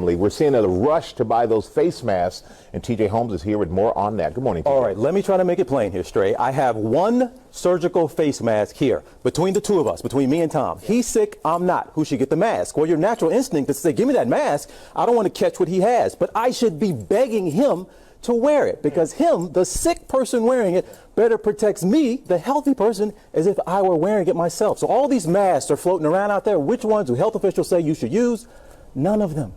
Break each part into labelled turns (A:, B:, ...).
A: We're seeing a rush to buy those face masks, and TJ Holmes is here with more on that. Good morning, TJ.
B: All right, let me try to make it plain here, Stray. I have one surgical face mask here between the two of us, between me and Tom. He's sick, I'm not. Who should get the mask? Well, your natural instinct is to say, give me that mask. I don't want to catch what he has, but I should be begging him to wear it, because him, the sick person wearing it, better protects me, the healthy person, as if I were wearing it myself. So all these masks are floating around out there. Which ones do health officials say you should use? None of them.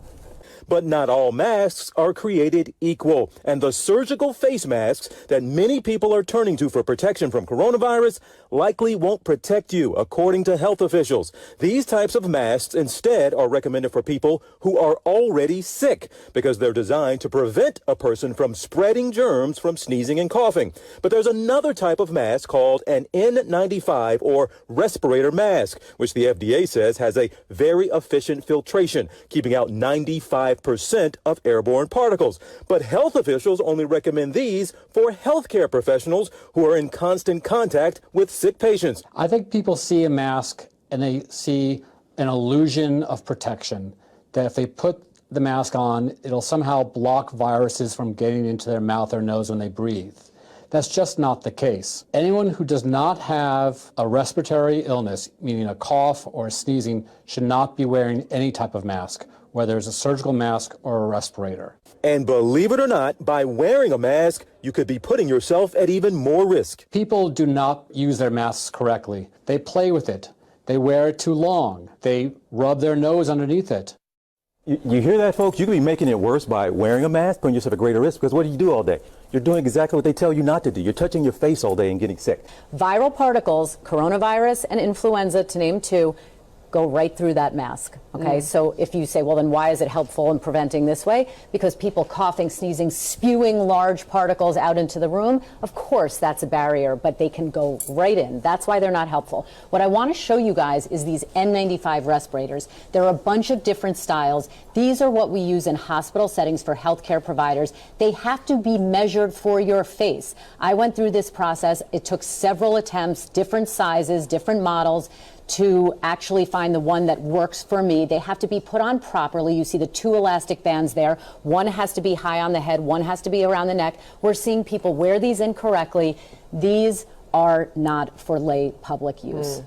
B: But not all masks are created equal, and the surgical face masks that many people are turning to for protection from coronavirus likely won't protect you, according to health officials. These types of masks instead are recommended for people who are already sick, because they're designed to prevent a person from spreading germs from sneezing and coughing. But there's another type of mask called an N95 or respirator mask, which the FDA says has a very efficient filtration, keeping out 95% of airborne particles. But health officials only recommend these for healthcare professionals who are in constant contact with sick patients.
C: I think people see a mask and they see an illusion of protection, that if they put the mask on, it'll somehow block viruses from getting into their mouth or nose when they breathe. That's just not the case. Anyone who does not have a respiratory illness, meaning a cough or sneezing, should not be wearing any type of mask, whether it's a surgical mask or a respirator.
B: And believe it or not, by wearing a mask, you could be putting yourself at even more risk.
C: People do not use their masks correctly. They play with it. They wear it too long. They rub their nose underneath it.
B: You hear that, folks? You could be making it worse by wearing a mask, putting yourself at greater risk, because what do you do all day? You're doing exactly what they tell you not to do. You're touching your face all day and getting sick.
D: Viral particles, coronavirus and influenza, to name two, go right through that mask. Okay, so if you say, well, then why is it helpful in preventing this way? Because people coughing, sneezing, spewing large particles out into the room, of course that's a barrier, but they can go right in. That's why they're not helpful. What I want to show you guys is these N95 respirators. There are a bunch of different styles. These are what we use in hospital settings for healthcare providers. They have to be measured for your face. I went through this process. It took several attempts, different sizes, different models, to actually find the one that works for me. They have to be put on properly. You see the two elastic bands there. One has to be high on the head, one has to be around the neck. We're seeing people wear these incorrectly. These are not for lay public use.